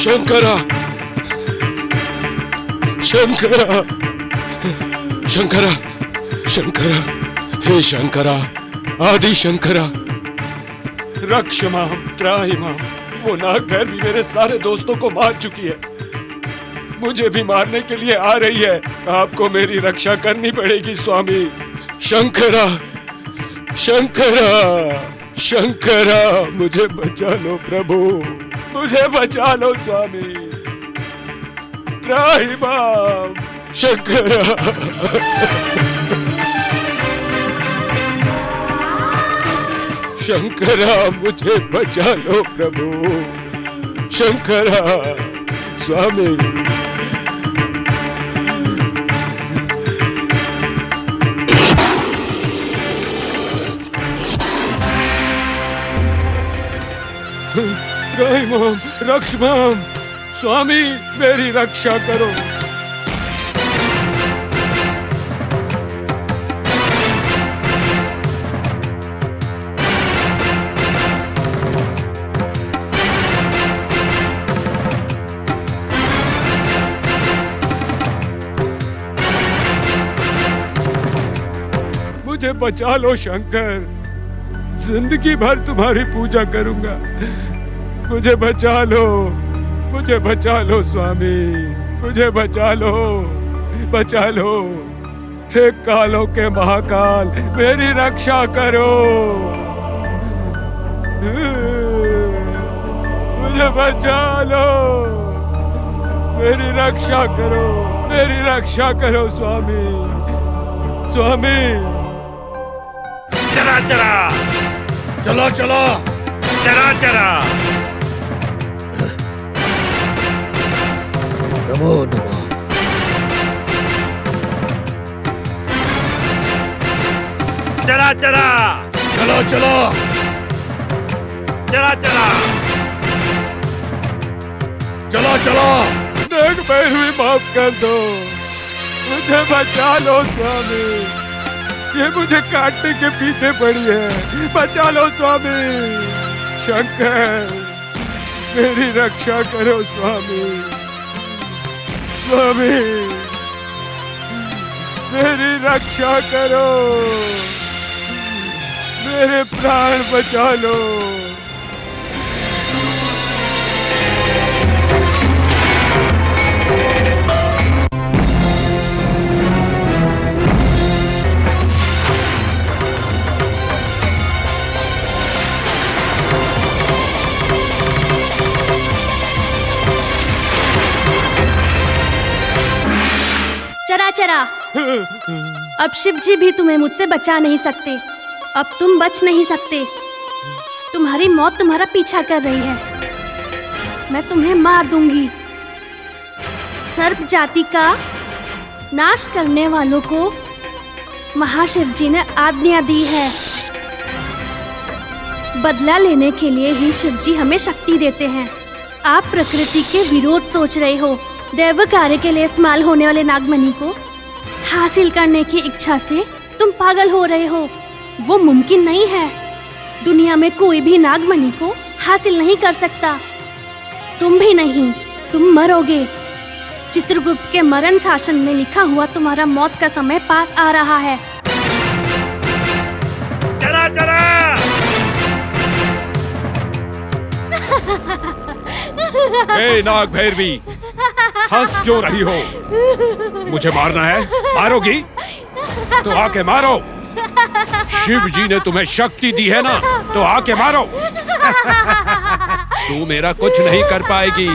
शंकरा, शंकरा, शंकरा, शंकरा, हे शंकरा, आदि शंकरा, रक्ष माम, त्राहि माम। वो नागभैरवी मेरे सारे दोस्तों को मार चुकी है, मुझे भी मारने के लिए आ रही है। आपको मेरी रक्षा करनी पड़ेगी स्वामी। शंकरा, शंकरा, शंकरा, मुझे बचा लो प्रभु, मुझे बचा लो स्वामी। त्राहि माम, शंकरा। शंकरा, मुझे बचा लो प्रभु, शंकरा, स्वामी। त्राहि माम, रक्ष माम, स्वामी मेरी रक्षा करो। मुझे बचा लो शंकर, जिंदगी भर तुम्हारी पूजा करूंगा। मुझे बचा लो, मुझे बचा लो स्वामी, मुझे बचा लो, बचा लो। हे कालों के महाकाल, मेरी रक्षा करो। मुझे बचा लो, मेरी रक्षा करो, मेरी रक्षा करो स्वामी, स्वामी। चरा चरा, चलो चलो, चरा चरा। नमो नमः। चरा चरा, चलो चलो, चरा चरा, चलो चलो। नागभैरवी माफ कर दो, मुझे बचा लो स्वामी, ये मुझे काटने के पीछे पड़ी है, बचा लो स्वामी। शंकर, मेरी रक्षा करो स्वामी, स्वामी मेरी रक्षा करो, मेरे प्राण बचा लो। चरा, अब शिव जी भी तुम्हें मुझसे बचा नहीं सकते, अब तुम बच नहीं सकते। तुम्हारी मौत तुम्हारा पीछा कर रही है, मैं तुम्हें मार दूंगी। सर्प जाति का नाश करने वालों को महाशिव जी ने आज्ञा दी है। बदला लेने के लिए ही शिव जी हमें शक्ति देते हैं। आप प्रकृति के विरोध सोच रहे हो। दैव कार्य के लिए इस्तेमाल होने वाले नागमणि को हासिल करने की इच्छा से तुम पागल हो रहे हो। वो मुमकिन नहीं है। दुनिया में कोई भी नागमणि को हासिल नहीं कर सकता। तुम भी नहीं, तुम मरोगे। चित्रगुप्त के मरण शासन में लिखा हुआ तुम्हारा मौत का समय पास आ रहा है। चरा चरा। ए नागभैरवी, हंस क्यों रही हो? मुझे मारना है? मारोगी तो आके मारो। शिव जी ने तुम्हें शक्ति दी है ना, तो आके मारो। तू मेरा कुछ नहीं कर पाएगी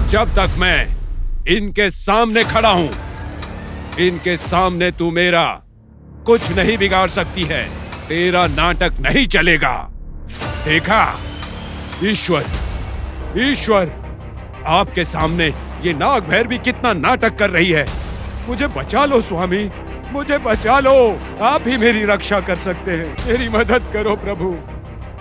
जब तक मैं इनके सामने खड़ा हूं। इनके सामने तू मेरा कुछ नहीं बिगाड़ सकती है। तेरा नाटक नहीं चलेगा। देखा? ईश्वर, ईश्वर, आपके सामने ये नागभैरवी कितना नाटक कर रही है। मुझे बचा लो स्वामी, मुझे बचा लो। आप ही मेरी रक्षा कर सकते हैं। मेरी मदद करो प्रभु।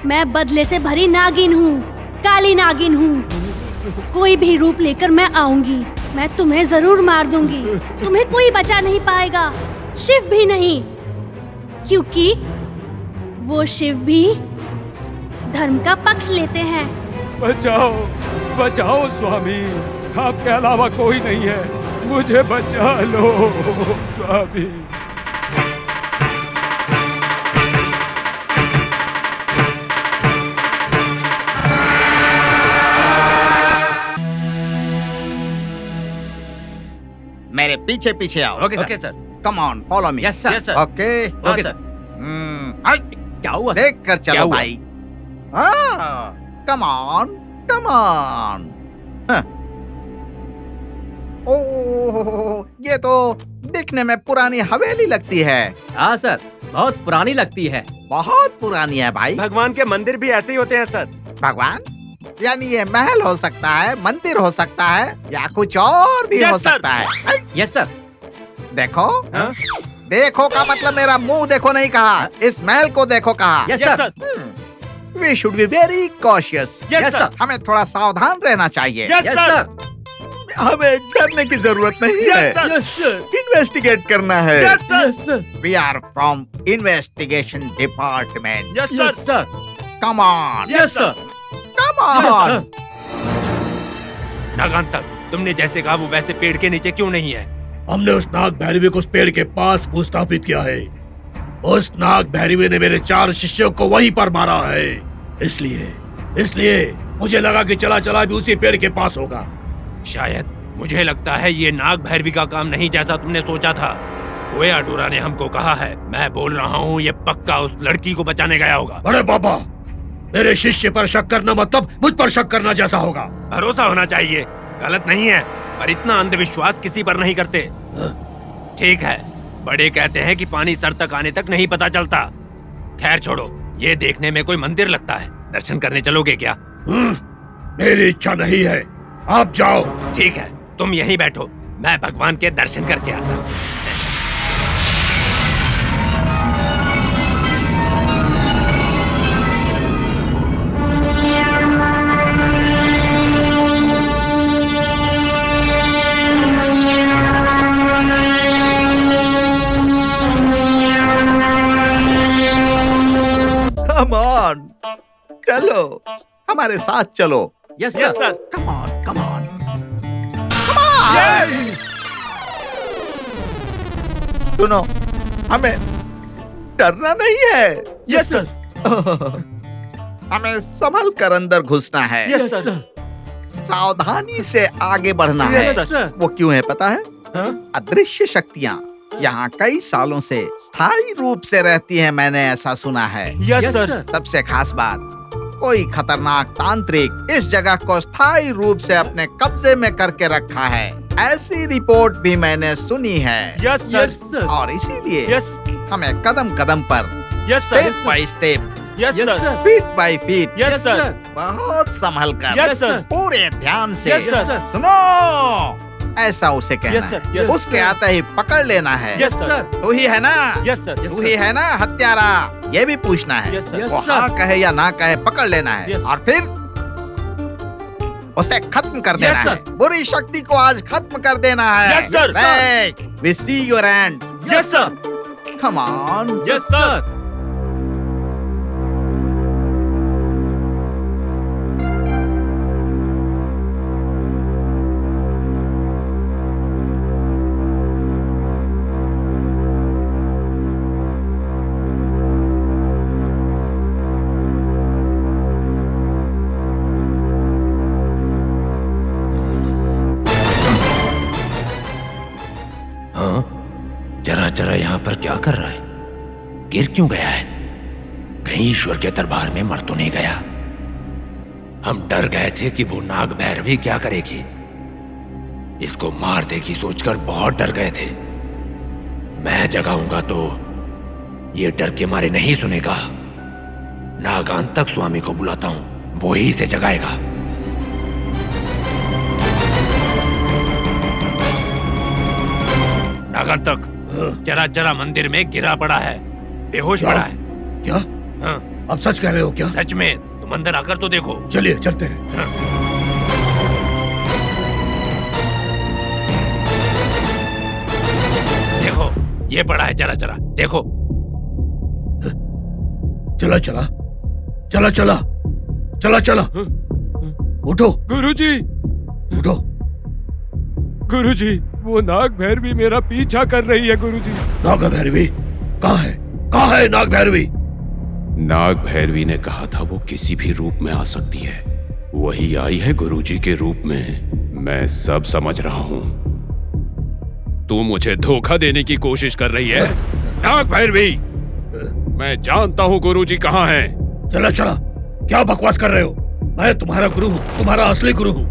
मैं बदले से भरी नागिन हूँ, काली नागिन हूँ। कोई भी रूप लेकर मैं आऊंगी। मैं तुम्हें जरूर मार दूंगी। तुम्हें कोई बचा नहीं पाएगा, शिव भी नहीं, क्योंकि वो शिव भी धर्म का पक्ष लेते हैं। बचाओ, बचाओ स्वामी, आपके अलावा कोई नहीं है, मुझे बचा लो स्वामी। मेरे पीछे पीछे आओ। Okay sir. Come on, follow me. Yes sir. Yes sir. Okay okay sir. क्या हुआ सर? देख कर क्या चलो हुआ? भाई। Come on come on. ओह, ये तो दिखने में पुरानी हवेली लगती है। हाँ सर, बहुत पुरानी लगती है। बहुत पुरानी है भाई। भगवान के मंदिर भी ऐसे ही होते हैं सर। भगवान यानी ये महल हो सकता है, मंदिर हो सकता है, या कुछ और भी Yes, हो sir. सकता है। Yes sir. देखो हाँ? देखो का मतलब मेरा मुंह देखो नहीं कहा, इस महल को देखो कहा। Yes yes sir. Sir. We should be very cautious. Yes yes sir. Sir. हमें थोड़ा सावधान रहना चाहिए। Yes yes sir. सर। हमें डरने की जरूरत नहीं यस है। सर। Yes sir. इन्वेस्टिगेट करना है। Yes sir. Yes sir. We are from investigation department. Yes yes sir. Sir. Come on yes sir. Come yes on. Sir. Nagantak, तुमने जैसे कहा वो वैसे पेड़ के नीचे क्यों नहीं है? हमने उस नाग भैरवी को उस पेड़ के पास स्थापित किया है। उस नाग भैरवी ने मेरे 4 शिष्यों को वहीं पर मारा है। इसलिए मुझे लगा कि चला चला भी उसी पेड़ के पास होगा। शायद मुझे लगता है ये नाग भैरवी का काम नहीं जैसा तुमने सोचा था। गोया डोरा ने हमको कहा है। मैं बोल रहा हूँ ये पक्का उस लड़की को बचाने गया होगा। बड़े पापा, मेरे शिष्य पर शक करना मतलब मुझ पर शक करना जैसा होगा। भरोसा होना चाहिए, गलत नहीं है, पर इतना अंधविश्वास किसी पर नहीं करते। ठीक है, बड़े कहते हैं कि पानी सर तक आने तक नहीं पता चलता। खैर छोड़ो, ये देखने में कोई मंदिर लगता है, दर्शन करने चलोगे क्या? मेरी इच्छा नहीं है, आप जाओ। ठीक है, तुम यहीं बैठो, मैं भगवान के दर्शन करके आता हूँ। कम ऑन, चलो हमारे साथ चलो। Yes yes sir. Sir. Come on come on. सुनो, हमें डरना नहीं है। Yes sir. हमें संभल कर अंदर घुसना है। Yes sir. सावधानी से आगे बढ़ना है। Yes sir. वो क्यों है पता है? हाँ? अदृश्य शक्तियाँ यहाँ कई सालों से स्थायी रूप से रहती हैं, मैंने ऐसा सुना है। Yes yes sir. सर। सबसे खास बात, कोई खतरनाक तांत्रिक इस जगह को स्थायी रूप से अपने कब्जे में करके रखा है, ऐसी रिपोर्ट भी मैंने सुनी है। Yes yes sir. सर। और इसीलिए यस। हमें कदम कदम पर, yes sir. Step by step, yes yes sir. Sir. Feet by feet, yes sir. बहुत संभल कर, यस सर। पूरे ध्यान से यस सर। सुनो, ऐसा उसे कहना यस सर। है। यस उसके सर। आते ही पकड़ लेना है। Yes sir. तू ही है ना? Yes sir. यस तू ही है ना हत्यारा? ये भी पूछना है। Yes sir. यस वो सर। हाँ कहे या ना कहे, पकड़ लेना है। यस। और फिर उसे खत्म कर देना यस है। सर। बुरी शक्ति को आज खत्म कर देना है। Yes sir. We see your end. Yes sir. Come on. Yes sir. जरा यहाँ पर क्या कर रहा है? गिर क्यों गया है? कहीं ईश्वर के दरबार में मर तो नहीं गया? हम डर गए थे कि वो नाग भैरवी क्या करेगी, इसको मार देगी सोचकर बहुत डर गए थे। मैं जगाऊंगा तो ये डर के मारे नहीं सुनेगा। नागांतक स्वामी को बुलाता हूं, वो ही इसे जगाएगा। नागांतक, जरा मंदिर में गिरा पड़ा है, बेहोश क्या? पड़ा है। क्या हाँ, आप सच कह रहे हो क्या? सच में, तुम अंदर आकर तो देखो। चलिए चलते हैं। हाँ। देखो, ये पड़ा है, जरा देखो। चला चला चला चला चला चला उठो गुरुजी, उठो। गुरुजी, वो नाग भैरवी मेरा पीछा कर रही है गुरुजी। नाग भैरवी कहाँ है? कहाँ है नाग भैरवी? नाग भैरवी ने कहा था वो किसी भी रूप में आ सकती है। वही आई है गुरुजी के रूप में। मैं सब समझ रहा हूँ। तू मुझे धोखा देने की कोशिश कर रही है नाग भैरवी। मैं जानता हूँ गुरुजी कहाँ हैं। चला चला, क्या बकवास कर रहे हो? मैं तुम्हारा गुरु हूँ, तुम्हारा असली गुरु हूँ।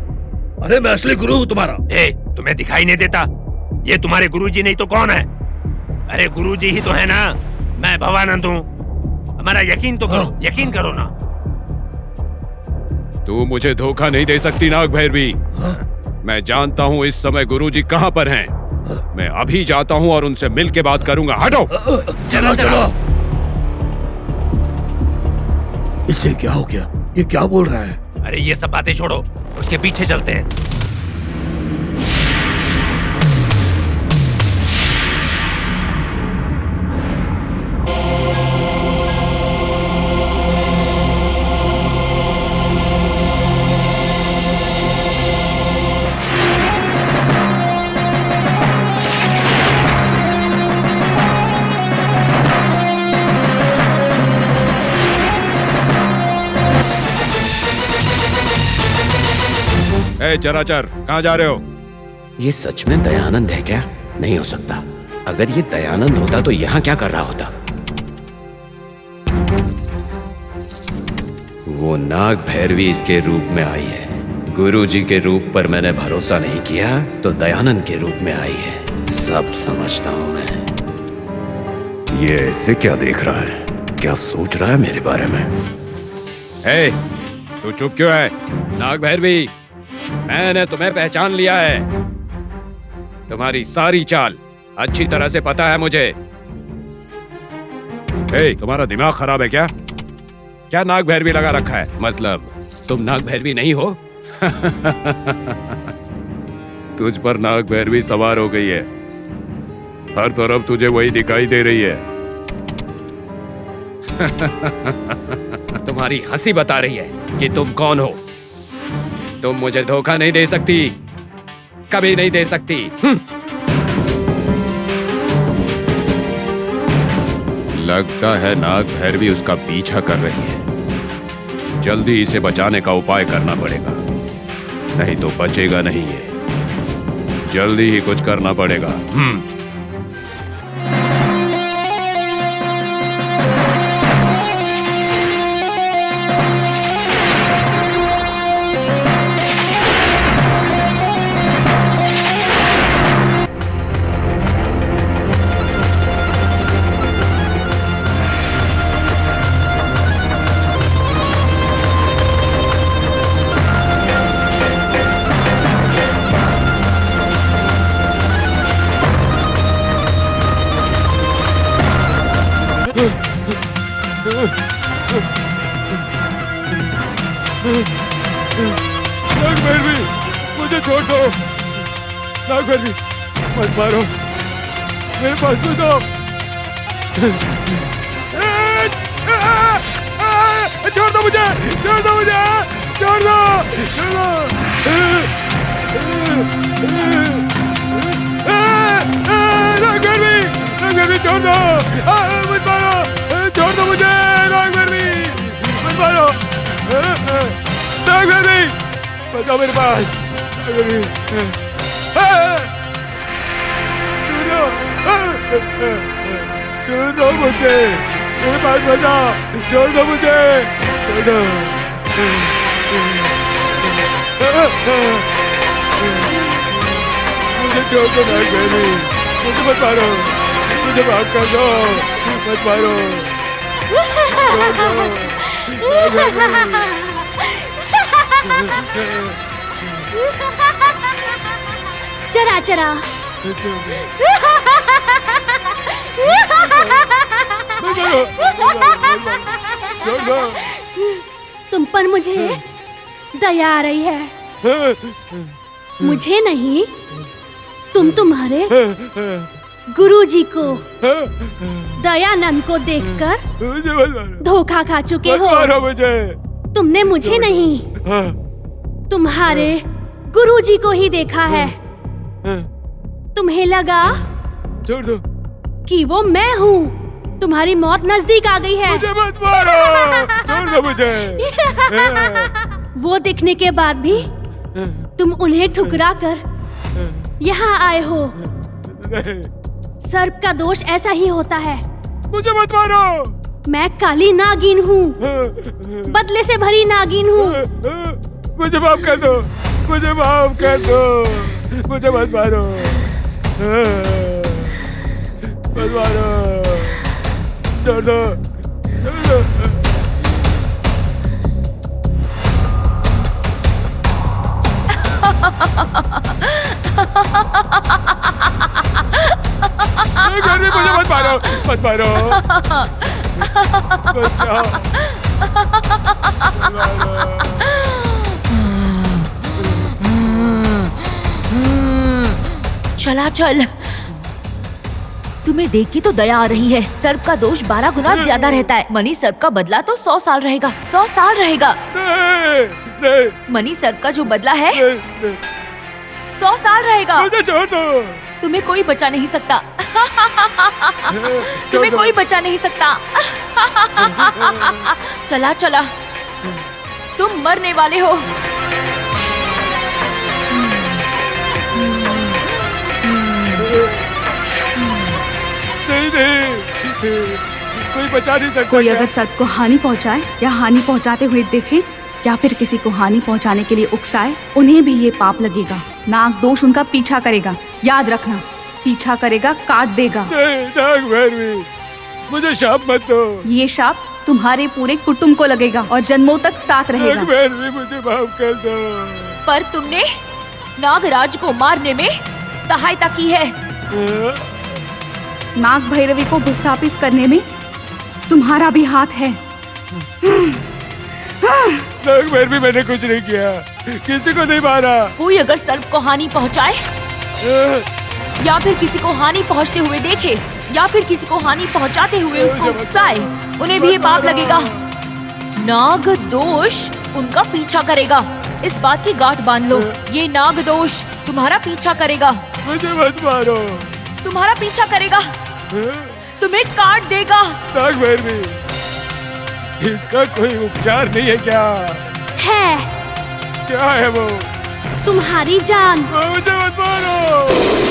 अरे मैं असली गुरु हूँ तुम्हारा। तुम्हें दिखाई नहीं देता? ये तुम्हारे गुरुजी नहीं तो कौन है? अरे गुरुजी ही तो है ना। मैं भवानंद हूँ। हमारा यकीन तो करो। यकीन करो ना। तू मुझे धोखा नहीं दे सकती नाग भैरवी। मैं जानता हूँ इस समय गुरुजी कहाँ पर हैं। मैं अभी जाता हूँ और उनसे मिल के बात करूंगा। हटो। चलो चलो। इससे क्या हो गया? ये क्या बोल रहा है? अरे ये सब बातें छोड़ो, उसके पीछे चलते हैं। चराचर, कहाँ जा रहे हो? ये सच में दयानंद है क्या? नहीं हो सकता। अगर ये दयानंद होता तो यहाँ क्या कर रहा होता? वो नाग भैरवी इसके रूप में आई है। गुरुजी के रूप पर मैंने भरोसा नहीं किया तो दयानंद के रूप में आई है। सब समझता हूँ मैं। ये ऐसे क्या देख रहा है? क्या सोच रहा है मेरे बारे में? तू चुप क्यों है? नाग भैरवी, मैंने तुम्हें पहचान लिया है। तुम्हारी सारी चाल अच्छी तरह से पता है मुझे। तुम्हारा दिमाग खराब है क्या? क्या नाग भैरवी लगा रखा है? मतलब तुम नाग भैरवी नहीं हो? तुझ पर नाग भैरवी सवार हो गई है। हर तरफ तुझे वही दिखाई दे रही है। तुम्हारी हंसी बता रही है कि तुम कौन हो। तुम मुझे धोखा नहीं दे सकती, कभी नहीं दे सकती। लगता है नाग भैरवी उसका पीछा कर रही है। जल्दी इसे बचाने का उपाय करना पड़ेगा, नहीं तो बचेगा नहीं ये। जल्दी ही कुछ करना पड़ेगा। नाग भैरवी, मुझे छोड़ दो। नाग भैरवी, मत मारो, मेरे पास तो दो। छोड़ दो मुझे, छोड़ दो मुझे, छोड़ दो, छोड़ दो। नाग भैरवी, छोड़ दो, मत मारो, छोड़ दो मुझे। नाग भैरवी, मत मारो। नाग भैरवी, बचाओ मेरे पास। छोड़ दो मुझे, मेरे पास बचाओ। छोड़ दो मुझे, छोड़ दो। मुझे छोड़ दो नाग भैरवी, मुझे मत मारो, मुझे माफ कर दो, मत मारो। चरा चरा, तुम पर मुझे दया आ रही है। मुझे नहीं, तुम्हारे गुरुजी को, दयानंद को देखकर धोखा खा चुके हो। मुझे तुमने मुझे नहीं, तुम्हारे गुरुजी को ही देखा है। तुम्हें लगा छोड़ दो कि वो मैं हूँ। तुम्हारी मौत नजदीक आ गई है। मुझे मत मारो, छोड़ दो मुझे। वो दिखने के बाद भी तुम उन्हें ठुकरा कर यहाँ आए हो। सर्प का दोष ऐसा ही होता है। मुझे मत मारो। मैं काली नागिन हूँ, बदले से भरी नागिन हूँ। मुझे माफ कर दो, मुझे माफ कर दो, मुझे मत मारो, मत मारो, छोड़ दो, छोड़ दो। घर में मुझे मत मारो, मत मारो, मत जाओ, मत मारो। चला चल। तुम्हें देख के तो दया आ रही है। सर्प का दोष 12 गुना ज्यादा रहता है। मनी सर्प का बदला तो 100 साल रहेगा, 100 साल रहेगा। नहीं, नहीं, मनी सर्प का जो बदला है नहीं, 100 साल रहेगा। मुझे छोड़ दो। तुम्हें कोई बचा नहीं सकता। तुम्हें कोई बचा नहीं सकता। चला चला, तुम मरने वाले हो। नहीं, नहीं, कोई बचा नहीं सकता। कोई अगर सर्प को हानि पहुंचाए या हानि पहुंचाते हुए देखे या फिर किसी को हानि पहुंचाने के लिए उकसाए, उन्हें भी ये पाप लगेगा। नाग दोष उनका पीछा करेगा, याद रखना। पीछा करेगा, काट देगा। नहीं, नाग भैरवी, मुझे शाप मत दो। ये शाप तुम्हारे पूरे कुटुंब को लगेगा और जन्मों तक साथ रहेगा। नाग भैरवी, मुझे माफ कर दो। पर तुमने नागराज को मारने में सहायता की है। नाग भैरवी को विस्थापित करने में तुम्हारा भी हाथ है। नाग भैरवी, मैंने कुछ नहीं किया, किसी को नहीं मारा। कोई अगर सर्प को हानि पहुंचाए या फिर किसी को हानि पहुंचते हुए देखे या फिर किसी को हानि पहुंचाते हुए उसको उकसाए, उन्हें भी ये पाप लगेगा। नाग दोष उनका पीछा करेगा। इस बात की गांठ बांध लो। ये नाग दोष तुम्हारा पीछा करेगा। मुझे मत मारो। तुम्हारा पीछा करेगा, तुम्हें काट देगा। नाग भैरवी, इसका कोई उपचार नहीं है क्या? है। क्या है वो? तुम्हारी जान। मुझे मत मारो।